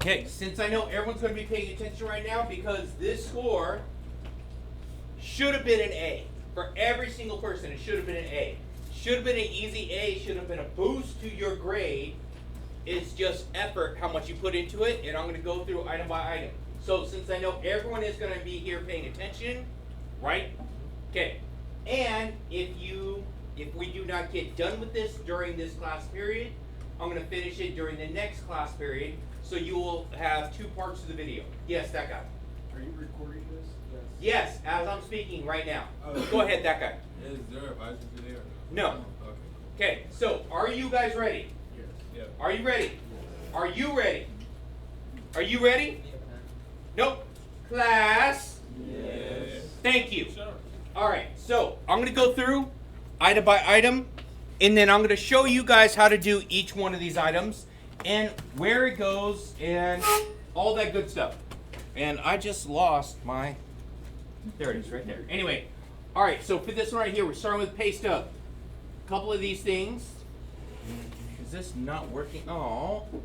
Okay, since I know everyone's going to be paying attention right now because this score should have been an A. For every single person, it should have been an A. Should have been an easy A, should have been a boost to your grade. It's just effort, how much you put into it, and I'm going to go through item by item. So since I know everyone is going to be here paying attention, right? Okay. And if we do not get done with this during this class period, I'm going to finish it during the next class period. So you will have two parts to the video. Yes, that guy. Are you recording this? Yes, as I'm speaking right now. Oh. Go ahead, that guy. Is there a advisor today or No. no? Okay. Okay, so are you guys ready? Yes. Yeah. Are you ready? Are you ready? Are you ready? Nope. Class? Yes. Thank you. Sure. Alright, so I'm going to go through item by item, and then I'm going to show you guys how to do each one of these items, and where it goes, and all that good stuff. And I just lost my... There it is, right there. Anyway, alright, so for this one right here, we're starting with pay stub. A couple of these things. Is this not working? Oh. You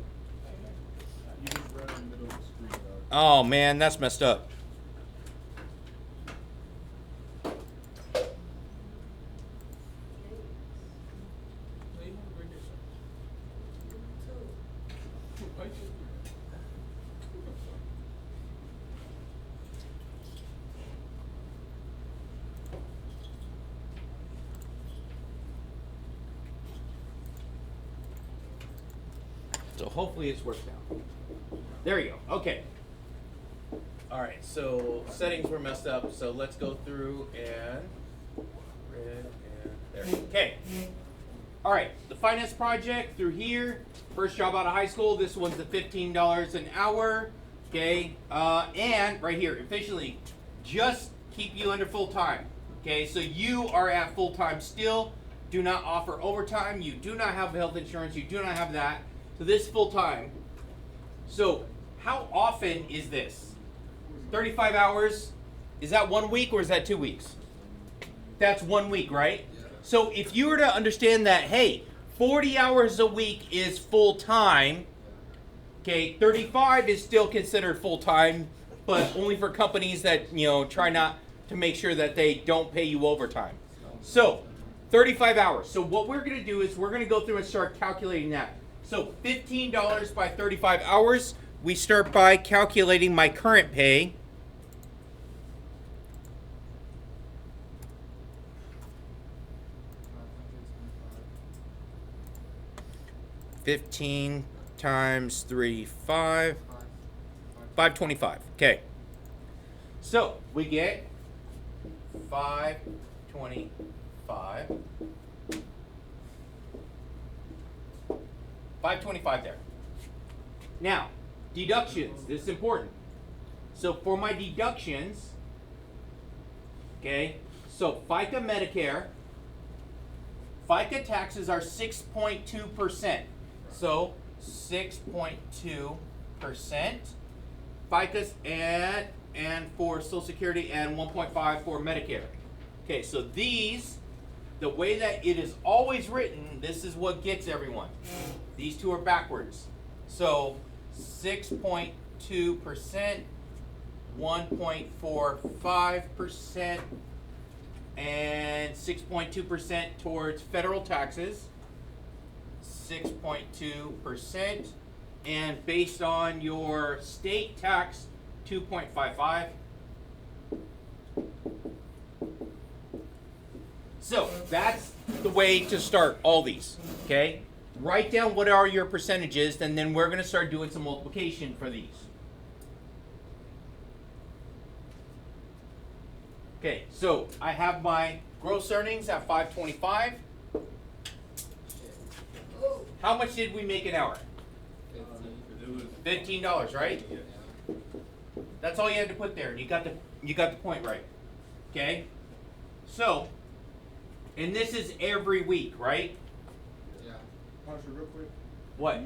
just right in the middle of the screen, dog. Oh man, that's messed up. So hopefully it's worked out. There you go. Okay. All right. So settings were messed up. So let's go through and red and there. Okay. All right. The finance project through here. First job out of high school. This one's the $15 an hour. Okay. And right here, efficiently, just keep you under full time. Okay. So you are at full time still. Do not offer overtime. You do not have health insurance. You do not have that. So this full time. So how often is this? 35 hours. Is that 1 week or is that 2 weeks? That's 1 week, right? Yeah. So if you were to understand that, hey, 40 hours a week is full time. Okay, 35 is still considered full time, but only for companies that, try not to make sure that they don't pay you overtime. So 35 hours. So what we're going to do is we're going to go through and start calculating that. So $15 by 35 hours, we start by calculating my current pay. $15 times 3, 5. 525. Okay. So we get 525. 525 there. Now, deductions. This is important. So for my deductions, okay, so FICA Medicare, FICA taxes are 6.2%. So 6.2%. FICA's and for Social Security and 1.5 for Medicare. Okay, so these, the way that it is always written, this is what gets everyone. These two are backwards. So 6.2%, 1.45%, and 6.2% towards federal taxes. 6.2%, and based on your state tax, 2.55. So that's the way to start all these, okay? Write down what are your percentages, and then we're going to start doing some multiplication for these. Okay, so I have my gross earnings at 525. How much did we make an hour? $15, right? That's all you had to put there, and you got the point right. Okay? So, and this is every week, right? Yeah. Marshall, real quick. What? I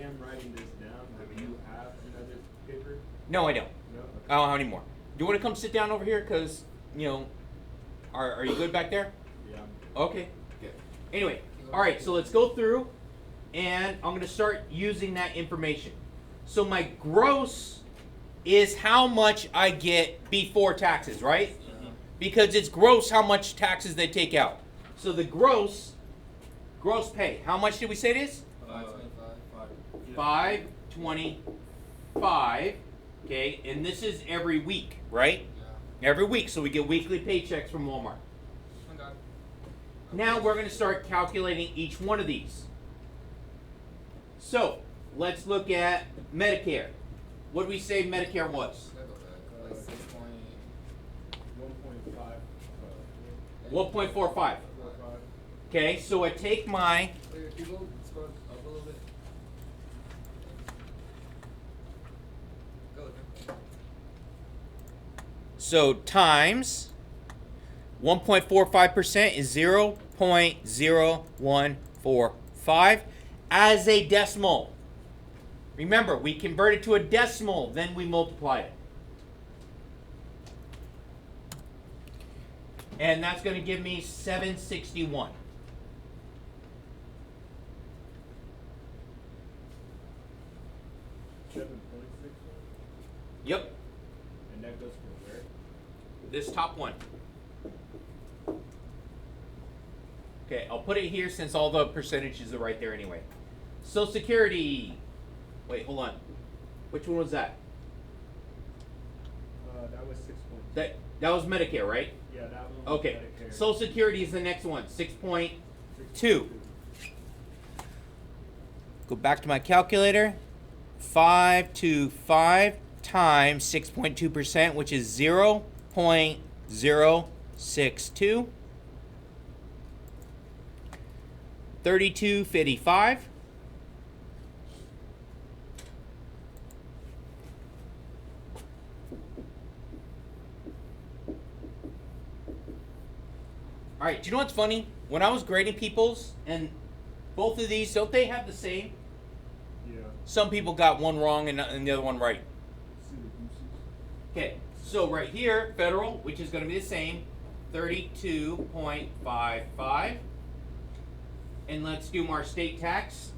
am writing this down. Do you have another paper? No, I don't. No. I don't have any more. Do you want to come sit down over here? Because, are you good back there? Yeah. Okay, good. Anyway, all right, so let's go through, and I'm going to start using that information. So my gross is how much I get before taxes, right? Because it's gross how much taxes they take out. So the gross pay, how much did we say it is? 525. Okay, and this is every week, right? Yeah. Every week, so we get weekly paychecks from Walmart. Okay. Now we're going to start calculating each one of these. So let's look at Medicare. What do we say Medicare was? Like 6.45. 1.5. 1.45. Okay, so I take my Wait, if you go scroll up a little bit. Go. so times 1.45% is 0.0145 as a decimal. Remember, we convert it to a decimal, then we multiply it. And that's going to give me 761. 7.61. Yep, And that goes from where? this top one. Okay, I'll put it here since all the percentages are right there anyway. Social Security. Wait, hold on. Which one was that? That was 6. That was Medicare, right? Yeah, that one was Okay. Medicare. Social Security is the next one, 6.2. Go back to my calculator. 525 times 6.2%, which is 0.062. 3255. All right, do you know what's funny? When I was grading people's, and both of these, don't they have the same? Yeah. Some people got one wrong and the other one right. See the gooses? Okay, so right here, federal, which is going to be the same, 32.55. And let's do our state tax.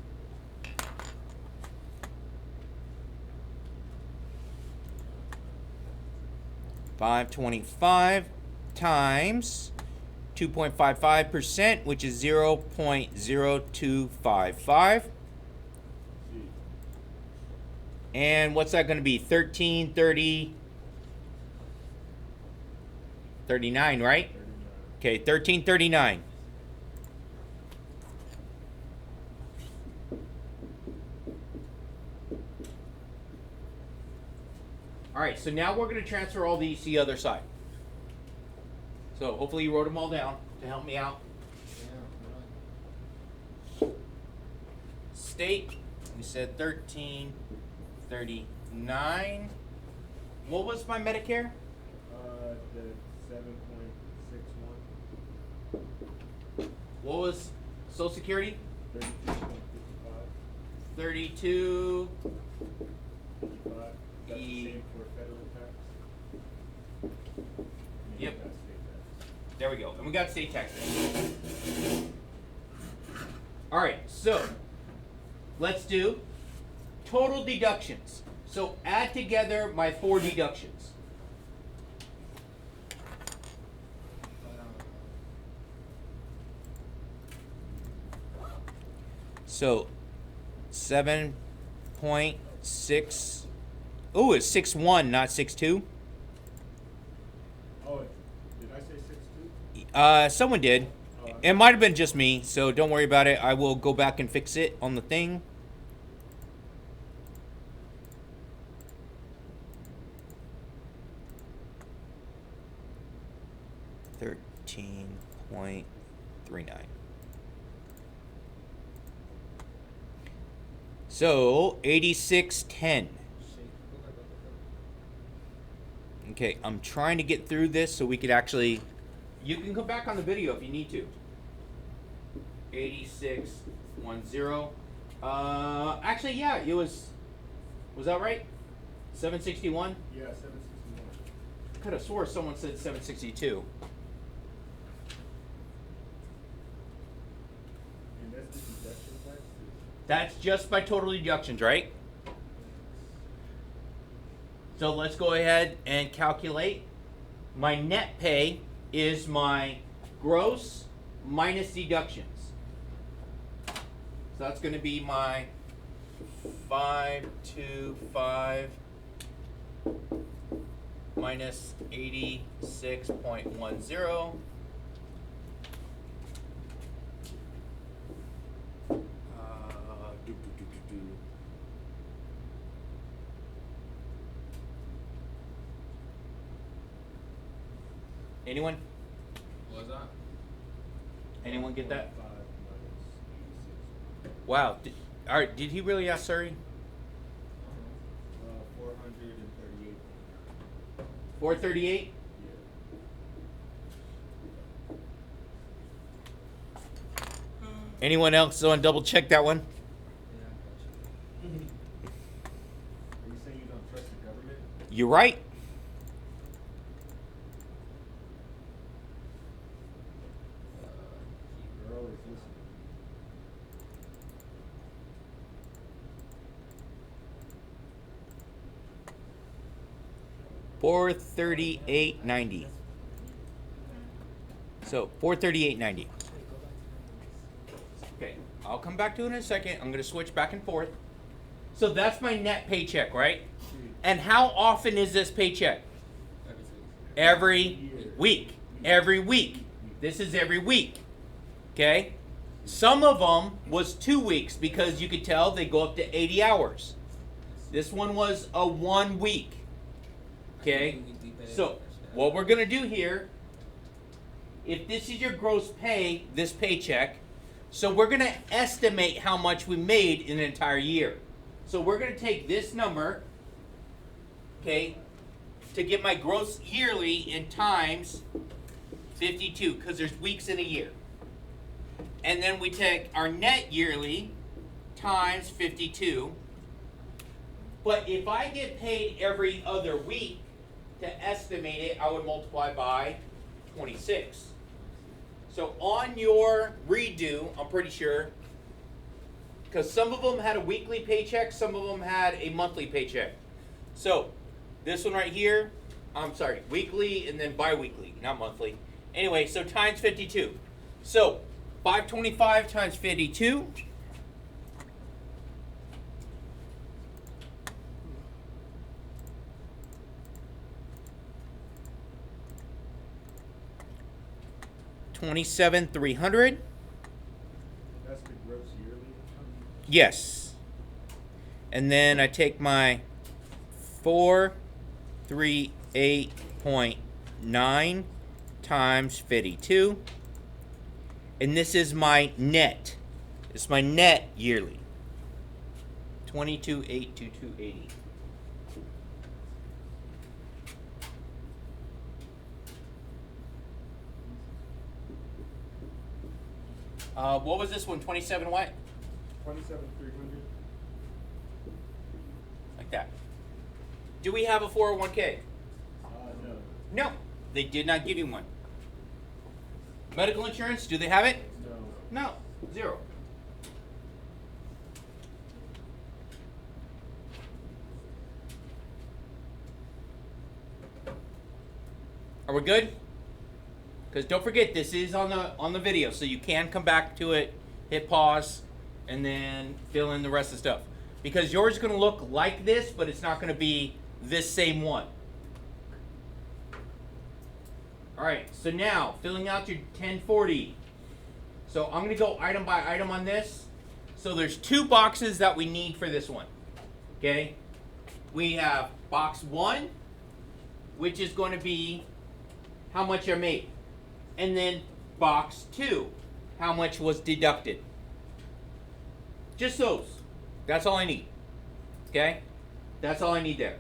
$525 times 2.55%, which is 0.0255. See. And what's that going to be? 1330 39, right? 39. Okay, 1339. All right, so now we're going to transfer all these to the other side. So hopefully you wrote them all down to help me out. Yeah. State, we said 1339. What was my Medicare? The 7.61. What was Social Security? 32.55. 32. 55. That's the same for federal tax. And then you Yep. got state tax. There we go. And we got state tax. All right, so let's do total deductions. So add together my 4 deductions. So 7.6. Oh, it's 6.1, not 6.2. Oh, did I say 6.2? Someone did. Oh, It might have been just me, so don't worry about it. I will go back and fix it on the thing. $13.39. So 86.10. Okay, I'm trying to get through this so we could actually. You can come back on the video if you need to. 8610. Actually, yeah, it was. Was that right? 761. Yeah, 761. I could have swore someone said 762. And that's the deduction tax? That's just by total deductions, right? So let's go ahead and calculate. My net pay is my gross minus deductions. So that's going to be my 525 minus 86.10. Anyone? What was that? Anyone get that? 5 minus 86. Wow. All right. Did he really ask Surrey? 438. 438. Yeah. Anyone else want to double check that one? Yeah, I got you. Are you saying you don't trust the government? You're right. You're always listening. $438.90. So 438.90. Okay, I'll come back to it in a second. I'm gonna switch back and forth. So that's my net paycheck, right? And how often is this paycheck? Every 2 weeks. Every week. Every week. This is every week. Okay? Some of them was 2 weeks because you could tell they go up to 80 hours. This one was a 1 week. Okay? So what we're going to do here, if this is your gross pay, this paycheck, so we're going to estimate how much we made in an entire year. So we're going to take this number, okay, to get my gross yearly in times 52, because there's weeks in a year. And then we take our net yearly times 52. But if I get paid every other week, to estimate it, I would multiply by 26. So on your redo, I'm pretty sure, because some of them had a weekly paycheck, some of them had a monthly paycheck. So this one right here, I'm sorry, weekly and then bi-weekly, not monthly. Anyway, so times 52. So 525 times 52. $27,300. That's the gross yearly income? Yes. And then I take my 438.9 times 52. And this is my net. It's my net yearly. 22,822.80. What was this one? 27 what? 27,300. Like that. Do we have a 401k? No. No. They did not give you one. Medical insurance, do they have it? No. No. Zero. Are we good? Because don't forget, this is on the video, so you can come back to it, hit pause, and then fill in the rest of the stuff. Because yours is going to look like this, but it's not going to be this same one. All right, so now filling out your 1040. So I'm going to go item by item on this. So there's 2 boxes that we need for this one. Okay, we have box 1, which is going to be how much I made. And then box 2, how much was deducted. Just those. That's all I need. Okay? That's all I need there.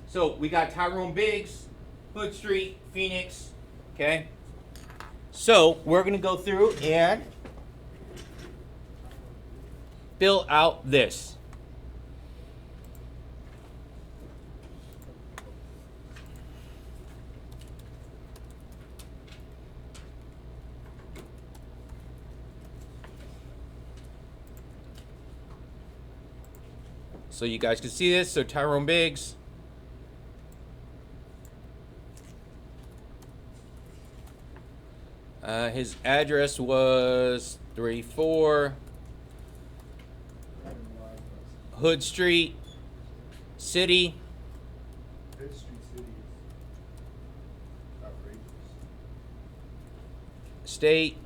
So we got Tyrone Biggs, Hood Street, Phoenix. Okay? So we're going to go through and fill out this. So you guys can see this. So Tyrone Biggs, His address was 34 Hood Street, City. Fifth Street City is outrageous. State.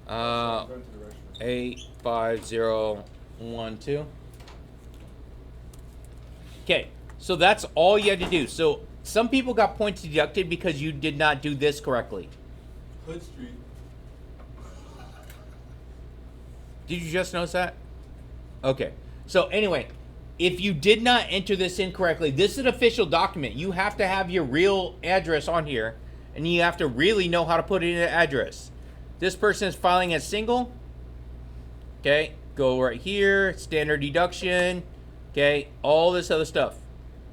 I'm going to the restaurant. 85012. Okay, so that's all you had to do. So some people got points deducted because you did not do this correctly. Hood Street. Did you just notice that? Okay. So anyway, if you did not enter this incorrectly, this is an official document. You have to have your real address on here, and you have to really know how to put it in an address. This person is filing as single. Okay, go right here, standard deduction. Okay, all this other stuff.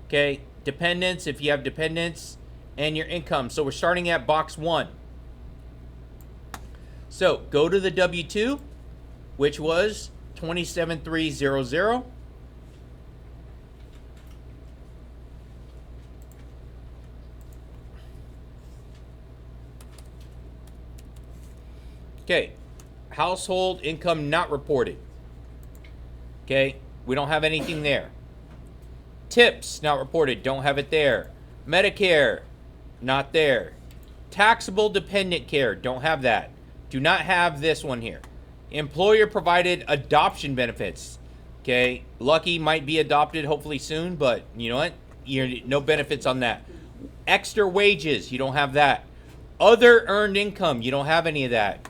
Okay, dependents, if you have dependents, and your income. So we're starting at box 1. So go to the W-2, which was 27300. Okay, household income not reported. Okay, we don't have anything there. Tips not reported, don't have it there. Medicare, not there. Taxable dependent care, don't have that. Do not have this one here. Employer provided adoption benefits. Okay, Lucky might be adopted hopefully soon, but you know what? No benefits on that. Extra wages, you don't have that. Other earned income, you don't have any of that.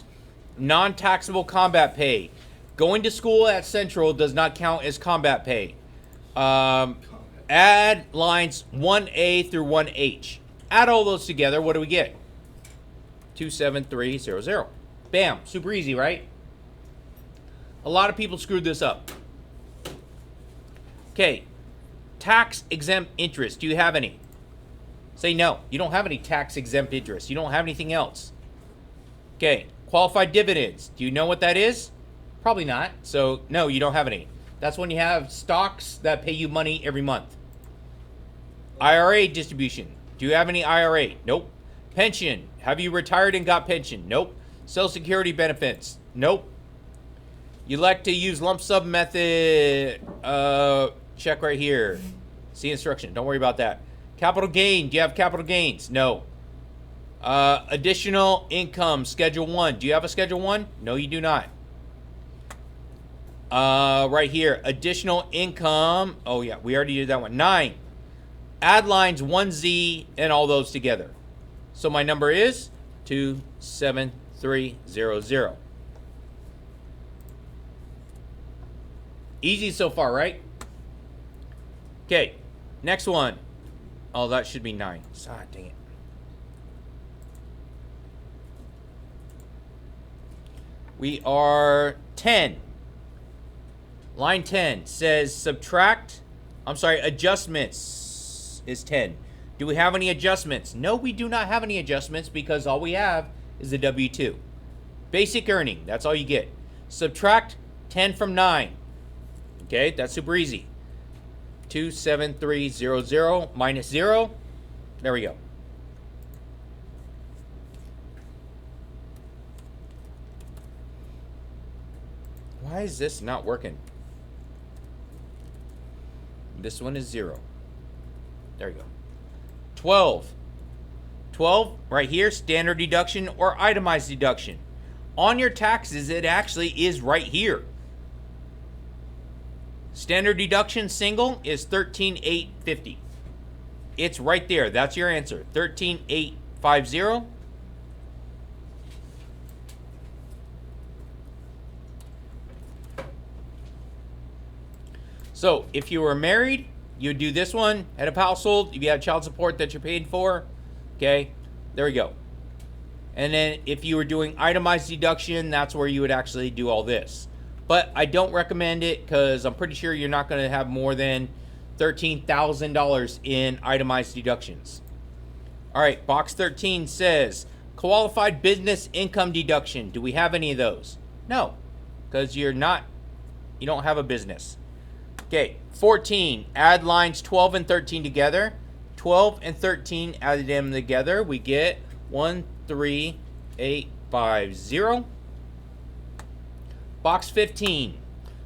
Non-taxable combat pay. Going to school at Central does not count as combat pay. Add lines 1A through 1H. Add all those together, what do we get? 27300. Bam, super easy, right? A lot of people screwed this up. Okay, tax exempt interest. Do you have any? Say no. You don't have any tax exempt interest. You don't have anything else. Okay, qualified dividends. Do you know what that is? Probably not. So no, you don't have any. That's when you have stocks that pay you money every month. IRA distribution. Do you have any IRA? Nope. Pension. Have you retired and got pension? Nope. Social Security benefits? Nope. You like to use lump sum method? Check right here. See instruction. Don't worry about that. Capital gain. Do you have capital gains? No. Additional income. Schedule 1. Do you have a Schedule 1? No, you do not. Right here. Additional income. Oh, yeah. We already did that one. 9. Add lines 1Z and all those together. So my number is 27300. Easy so far, right? Okay, next one. Oh, that should be 9. Ah, dang it. We are 10. Line 10 says adjustments is 10. Do we have any adjustments? No, we do not have any adjustments because all we have is the W-2. Basic earning, that's all you get. Subtract 10 from 9. Okay, that's super easy. 27300 minus 0. There we go. Why is this not working? This one is 0. There you go. 12. 12, right here, standard deduction or itemized deduction. On your taxes, it actually is right here. Standard deduction single is $13,850. It's right there. That's your answer. $13,850. So if you were married, you do this one. Head of household, if you have child support that you're paid for, okay, there we go. And then if you were doing itemized deduction, that's where you would actually do all this. But I don't recommend it because I'm pretty sure you're not going to have more than $13,000 in itemized deductions. All right, box 13 says qualified business income deduction. Do we have any of those? No, because you don't have a business. Okay, 14, add lines 12 and 13 together. 12 and 13, added them together, we get 1, 3, 23850. Box 15.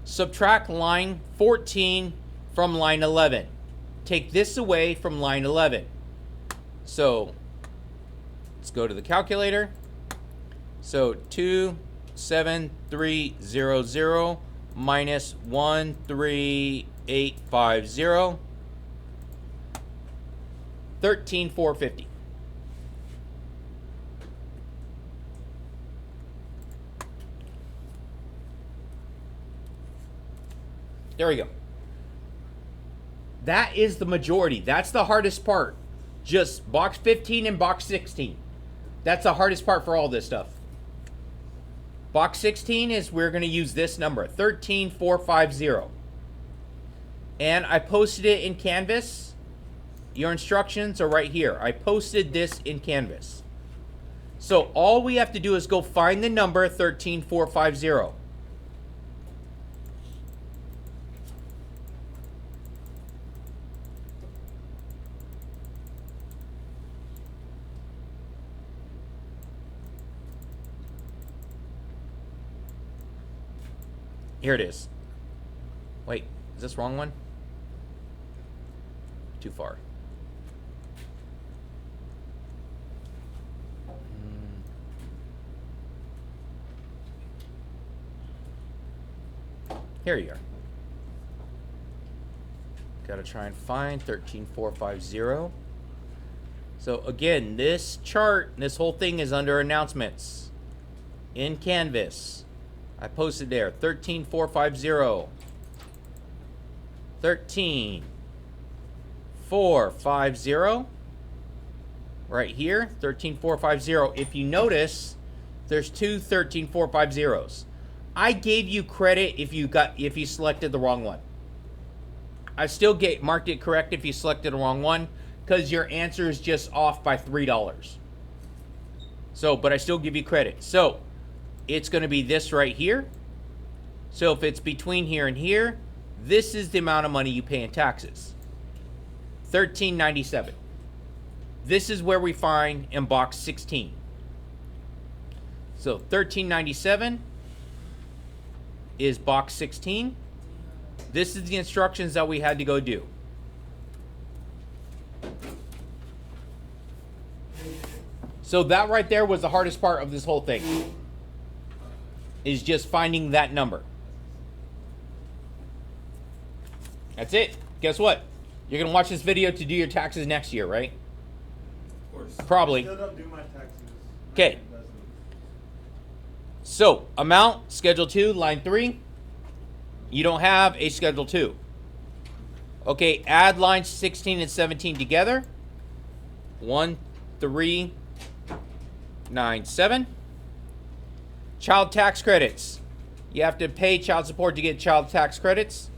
Subtract line 14 from line 11. Take this away from line 11. So let's go to the calculator. So 27300 minus 13850. 13,450. There we go. That is the majority. That's the hardest part. Just box 15 and box 16. That's the hardest part for all this stuff. Box 16 is we're going to use this number, 13,450. And I posted it in Canvas. Your instructions are right here. I posted this in Canvas. So all we have to do is go find the number 13,450. Here it is. Wait, is this wrong one? Too far. Here you are. Gotta try and find 13,450. So again, this chart, this whole thing is under announcements in Canvas. I posted there 13,450. 13,450. Right here, 13,450. If you notice, there's two 13,450s. I gave you credit if you selected the wrong one. I still marked it correct if you selected the wrong one, because your answer is just off by $3. So, but I still give you credit. So, it's going to be this right here. So if it's between here and here, this is the amount of money you pay in taxes. $13.97. This is where we find in box 16. So $13.97 is box 16. This is the instructions that we had to go do. So that right there was the hardest part of this whole thing. Is just finding that number. That's it. Guess what? You're going to watch this video to do your taxes next year, right? Of course. Probably. Still don't do my taxes. Okay. So, amount, Schedule 2, line 3. You don't have a Schedule 2. Okay, add lines 16 and 17 together. 1,397. Child tax credits. You have to pay child support to get child tax credits.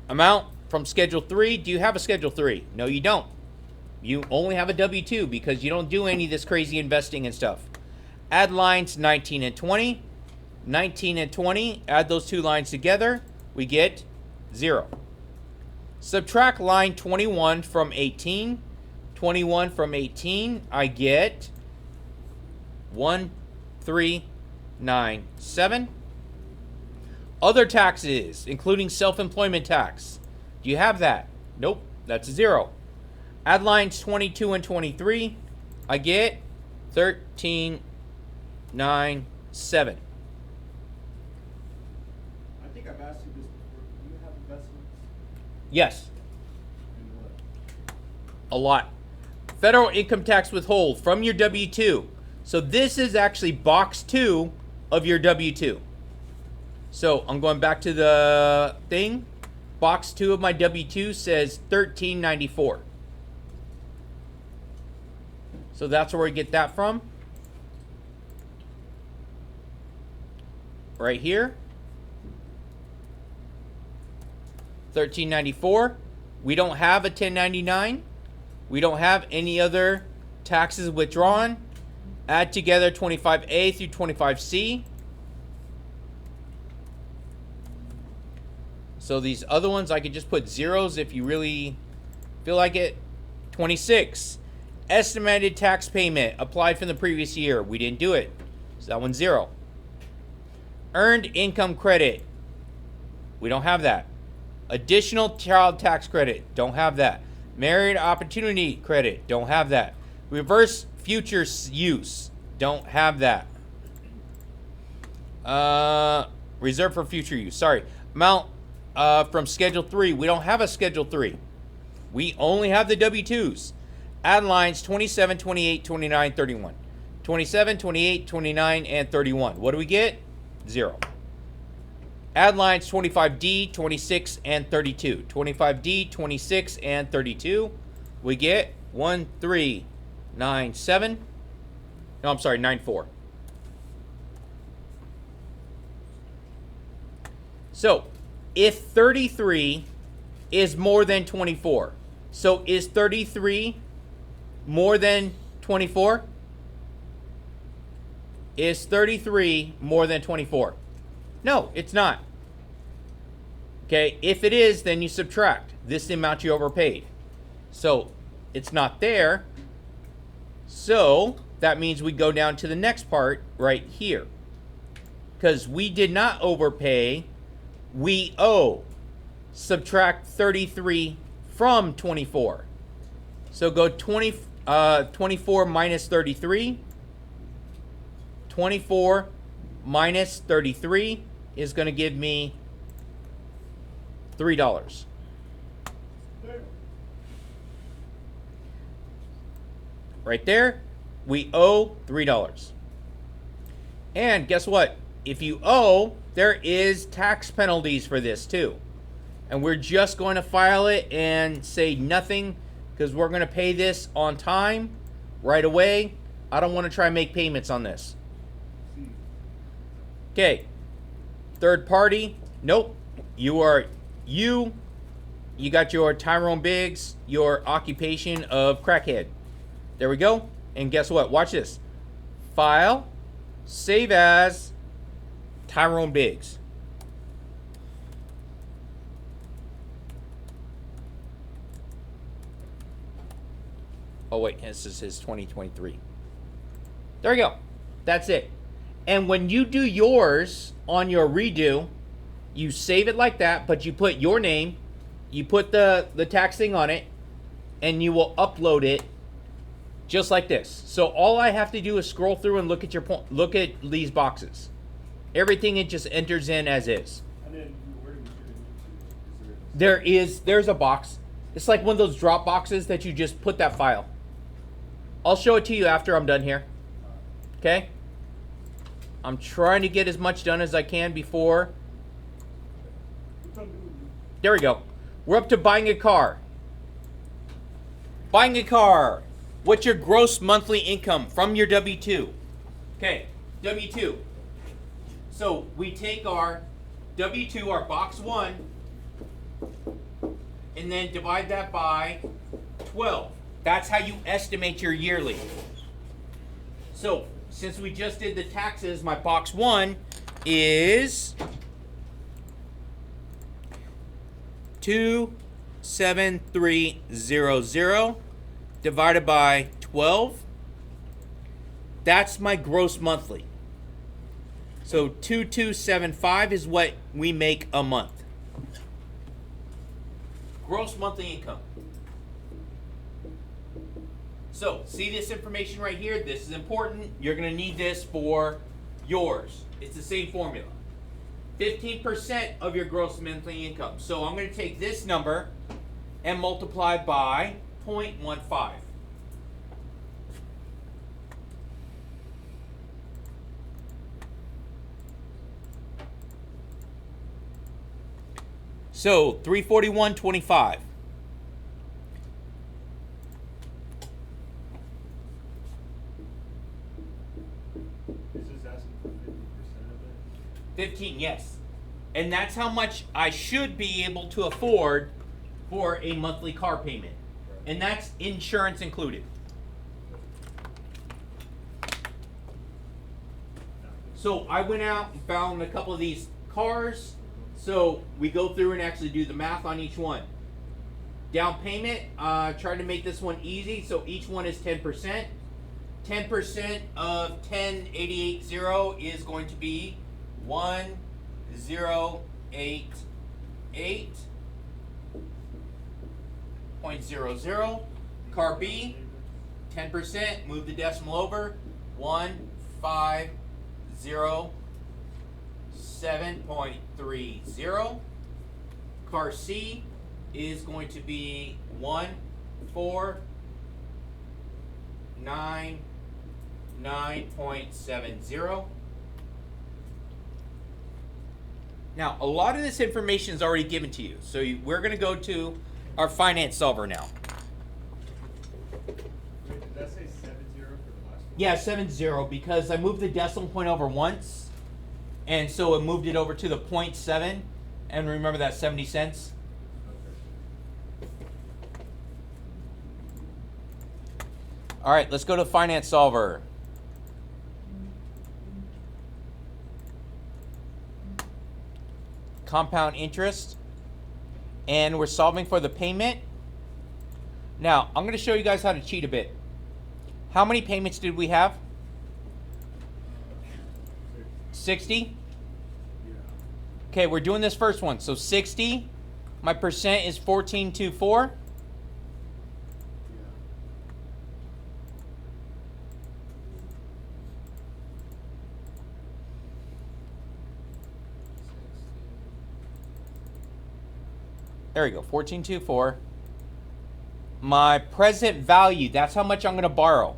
Amount from Schedule 3. Do you have a Schedule 3? No, you don't. You only have a W-2 because you don't do any of this crazy investing and stuff. Add lines 19 and 20. 19 and 20. Add those two lines together. We get 0. Subtract line 21 from 18. 21 from 18. I get 1,397. Other taxes, including self-employment tax. Do you have that? Nope, that's 0. Add lines 22 and 23. I get 1,397. I think I've asked you this before. Do you have investments? Yes, In what? a lot. Federal income tax withhold from your W-2. So this is actually box 2 of your W-2. So I'm going back to the thing. Box 2 of my W-2 says $13.94. So that's where we get that from. Right here. $13.94. We don't have a 1099. We don't have any other taxes withdrawn. Add together 25A through 25C. So these other ones, I could just put zeros if you really feel like it. 26. estimated tax payment applied from the previous year. We didn't do it. So that one's 0. Earned income credit. We don't have that. Additional child tax credit. Don't have that. Married opportunity credit. Don't have that. Reverse future use. Don't have that. Reserve for future use. Sorry. Amount from Schedule 3. We don't have a Schedule 3. We only have the W-2s. Add lines 27, 28, 29, 31. 27, 28, 29, and 31. What do we get? 0. Add lines 25D, 26, and 32. 25D, 26, and 32. We get 1, 3, 9, 7. No, I'm sorry, 9, 4. So, if 33 is more than 24, so is 33 more than 24? Is 33 more than 24? No, it's not. Okay, if it is, then you subtract. This is the amount you overpaid. So, it's not there. So, that means we go down to the next part right here. Because we did not overpay, we owe. Subtract 33 from 24. So go 24 minus 33. 24 minus 33 is going to give me $3. Right there, we owe $3. And guess what? If you owe, there is tax penalties for this too. And we're just going to file it and say nothing because we're going to pay this on time right away. I don't want to try and make payments on this. Okay. Third party. Nope. You got your Tyrone Biggs, your occupation of crackhead. There we go. And guess what? Watch this. File. Save as Tyrone Biggs. Oh, wait. This is his 2023. There we go. That's it. And when you do yours on your redo, you save it like that, but you put your name, you put the tax thing on it, and you will upload it just like this. So all I have to do is scroll through and look at these boxes. Everything it just enters in as is. And then where do we put it into? There's a box. It's like one of those drop boxes that you just put that file. I'll show it to you after I'm done here. Okay? I'm trying to get as much done as I can before. There we go. We're up to buying a car. Buying a car. What's your gross monthly income from your W-2? Okay, W-2. So we take our W-2, our box 1, and then divide that by 12. That's how you estimate your yearly. So since we just did the taxes, my box 1 is 27300 divided by 12. That's my gross monthly. So 2275 is what we make a month. Gross monthly income. So, see this information right here? This is important. You're going to need this for yours. It's the same formula. 15% of your gross monthly income. So, I'm going to take this number and multiply by 0.15. So, 341.25. This is asking for 50% of it. 15, yes. And that's how much I should be able to afford for a monthly car payment. And that's insurance included. So I went out and found a couple of these cars. So we go through and actually do the math on each one. Down payment, trying to make this one easy, so each one is 10%. 10% of 10,880 is going to be 1088.00. Car B, 10%, move the decimal over, 1507.30. Car C is going to be 1499.70. Now, a lot of this information is already given to you, so we're going to go to our finance solver now. Wait, did that say 7-0 for the last one? Yeah, 7-0, because I moved the decimal point over once, and so it moved it over to the 0.7, and remember that 70 cents? All right, let's go to finance solver. Compound interest, and we're solving for the payment. Now, I'm going to show you guys how to cheat a bit. How many payments did we have? 60? Yeah. Okay, we're doing this first one. So 60, my percent is 1424. There we go, 1424. My present value, that's how much I'm going to borrow.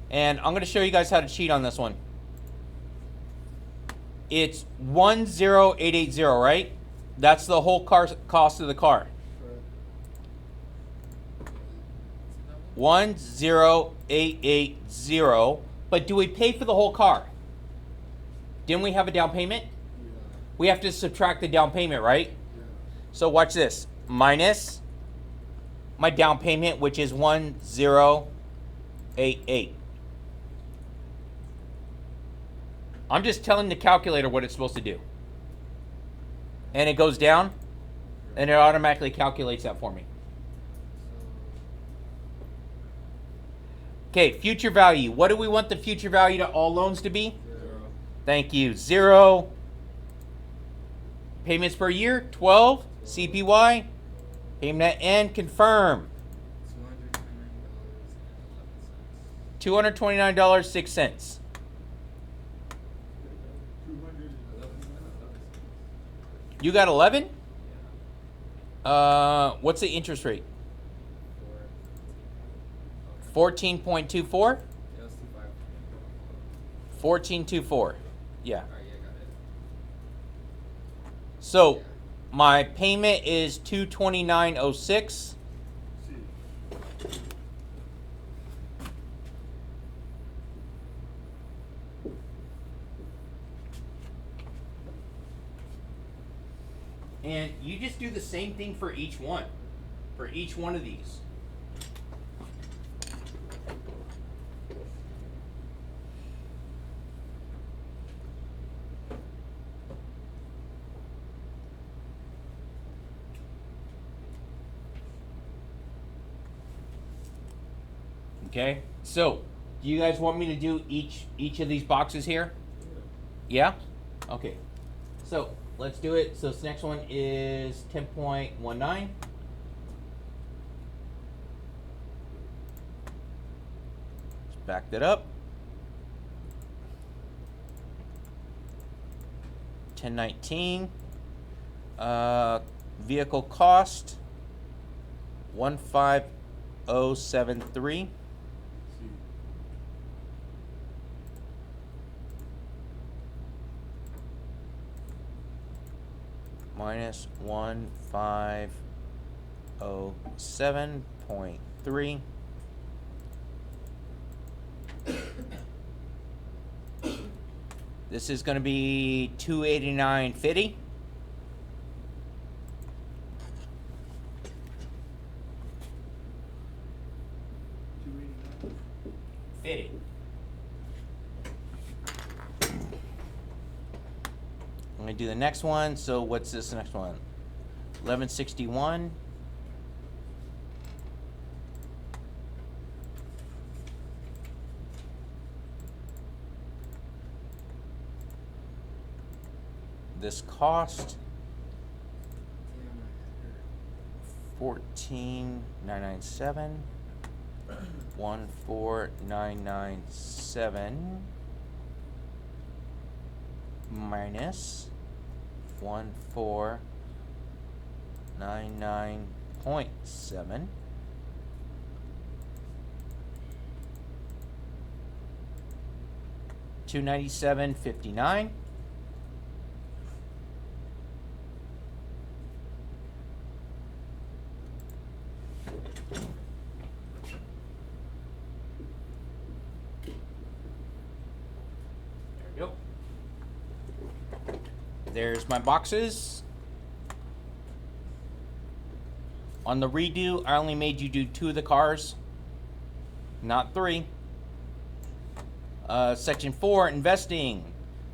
And I'm going to show you guys how to cheat on this one. It's 10880, right? That's the whole car cost of the car. 10880. But do we pay for the whole car? Didn't we have a down payment? We have to subtract the down payment, right? So watch this. Minus my down payment, which is 1088. I'm just telling the calculator what it's supposed to do. And it goes down, and it automatically calculates that for me. Okay, future value. What do we want the future value to all loans to be? 0. Thank you. 0. Payments per year, 12. CPY. Payment at end, confirm. $229.06. You got 11? What's the interest rate? 14.24? 14.24. Yeah. So my payment is $229.06. And you just do the same thing for each one of these. Okay, so do you guys want me to do each of these boxes here? Yeah? Okay. So let's do it. So this next one is 10.19. Let's back that up. 1019. Vehicle cost 15073. Minus 1507.3. This is going to be 289.50. I'm going to do the next one. So what's this next one? 1161. this cost. 14,997. 14,997 minus 1499.7. $297.59. There we go. There's my boxes. On the redo, I only made you do 2 of the cars, not 3. Section 4, investing.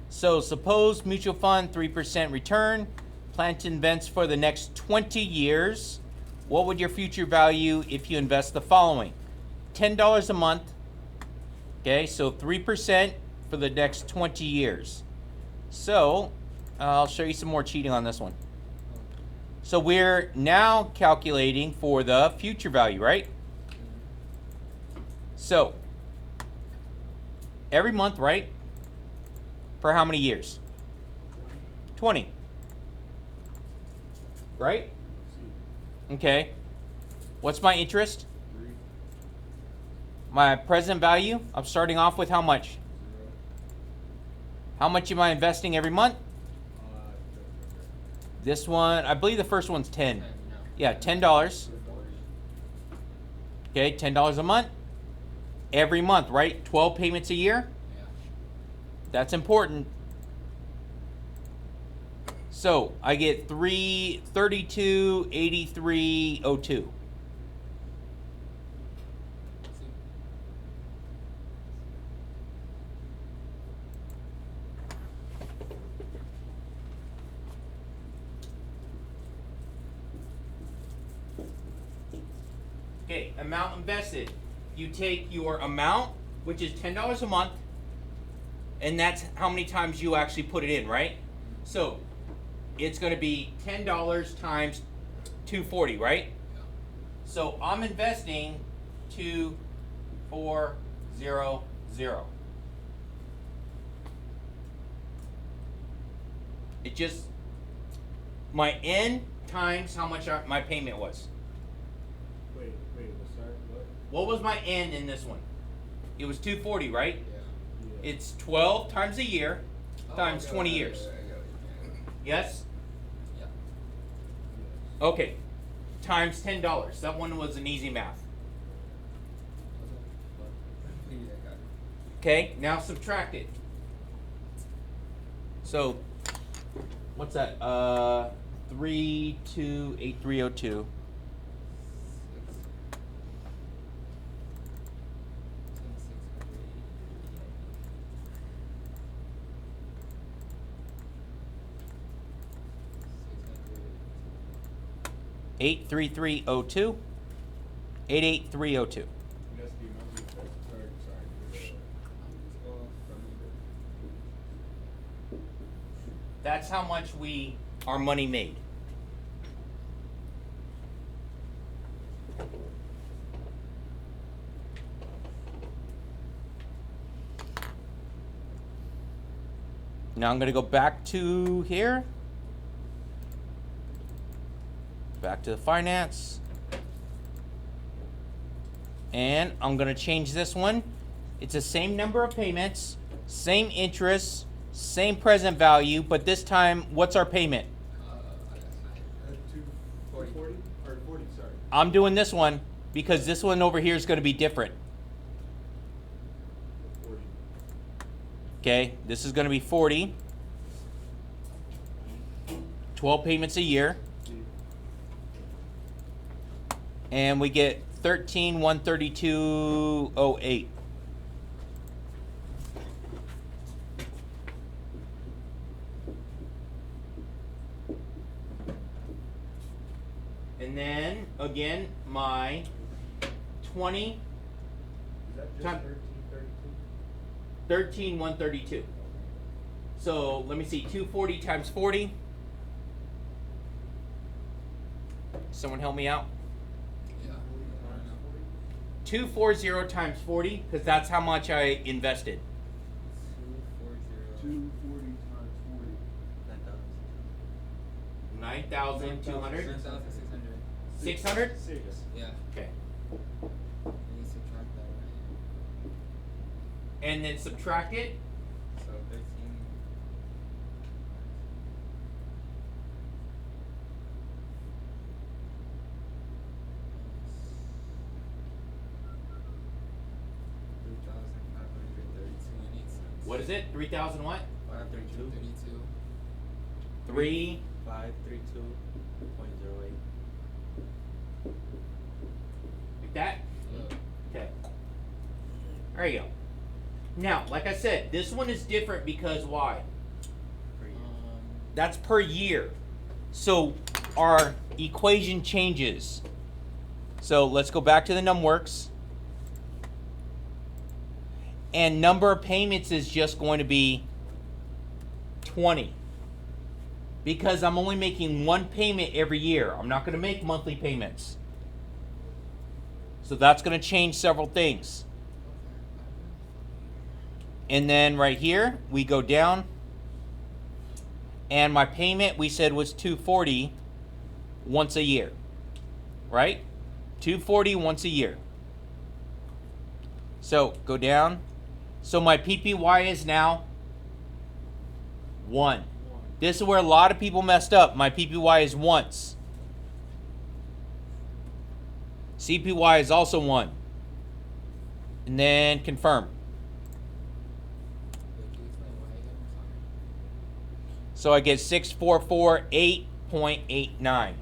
So suppose mutual fund, 3% return, plan to invest for the next 20 years. What would your future value if you invest the following? $10 a month. Okay, so 3% for the next 20 years. So I'll show you some more cheating on this one. So we're now calculating for the future value, right? So every month, right? For how many years? 20. Right? Okay. What's my interest? 3, My present value? I'm starting off with how much? 0. How much am I investing every month? This one, I believe the first one's 10. Yeah, $10. Okay, $10 a month. Every month, right? 12 payments a year? Yeah. That's important. So I get 332.8302. Okay, amount invested. You take your amount, which is $10 a month, and that's how many times you actually put it in, right? So it's going to be $10 times 240, right? Yeah. So I'm investing 2,400. It just my N times how much my payment was. Wait, we'll start what? What was my N in this one? It was 240, right? Yeah. Yeah. It's 12 times a year Oh, times okay, 20 okay, years. I got what you're saying. Yes? Yeah. Yes. Okay. Times $10. That one was an easy math. Yeah, I got it. Okay, now subtract it. So, what's that? 328,302. 83302. 88302. It has to be monthly effect. Sorry. That's how much our money made. Now I'm going to go back to here. Back to the finance. And I'm going to change this one. It's the same number of payments, same interest, same present value, but this time, what's our payment? 240 or 40. Sorry. I'm doing this one because this one over here is going to be different. 40. Okay, this is going to be 40. 12 payments a year. And we get 13,132.08. And then again, my 20, Is that just Time. 1332? 13,132. So let me see, 240 times 40. Someone help me out. Yeah. I don't know. 240 times 40, because that's how much I invested. 240. 240 times 9,200. 6,600. 600? 40. 6. Yeah. Okay. And you subtract that, right? And then subtract it. So 13. What is it? 3,000 what? 532. 32. 3. 532.08. Like that? Yeah. Okay. There you go. Now, like I said, this one is different because why? Per year. That's per year. So our equation changes. So let's go back to the numworks. And number of payments is just going to be 20. Because I'm only making one payment every year. I'm not going to make monthly payments. So that's going to change several things. And then right here, we go down. And my payment, we said, was $240 once a year. Right? $240 once a year. So go down. So my PPY is now 1. This is where a lot of people messed up. My PPY is once. CPY is also 1. And then confirm. Wait, can you explain why again? I'm sorry. So I get 6448.89.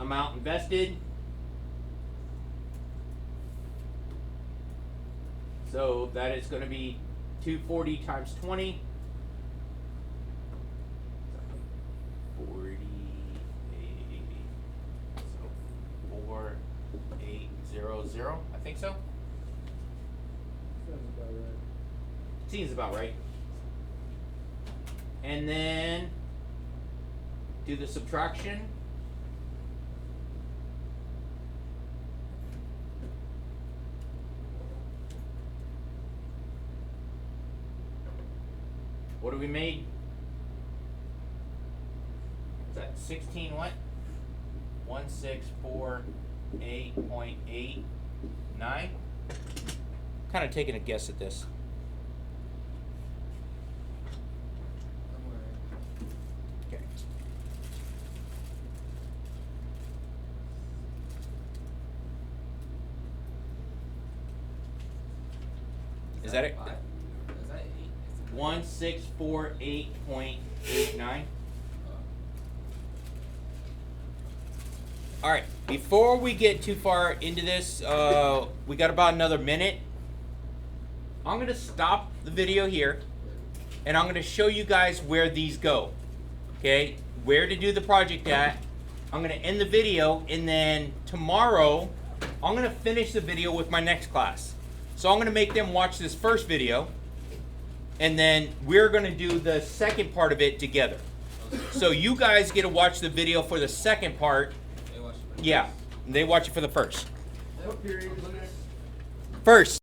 Amount invested. So that is going to be 240 times 20. 40, so 4800. I think so. Sounds about right. Seems about right. And then do the subtraction. What do we made? Is that 16 what? 1648.89. Kind of taking a guess at this. Somewhere. Okay. Is that it? 5? Is that 8? 1648.89. Oh. All right. Before we get too far into this, we got about another minute. I'm gonna stop the video here, and I'm gonna show you guys where these go. Okay, where to do the project at. I'm gonna end the video, and then tomorrow, I'm gonna finish the video with my next class. So I'm gonna make them watch this first video, and then we're gonna do the second part of it together. So you guys get to watch the video for the second part. They watch it. Yeah, they watch it for the first. What period is this? First.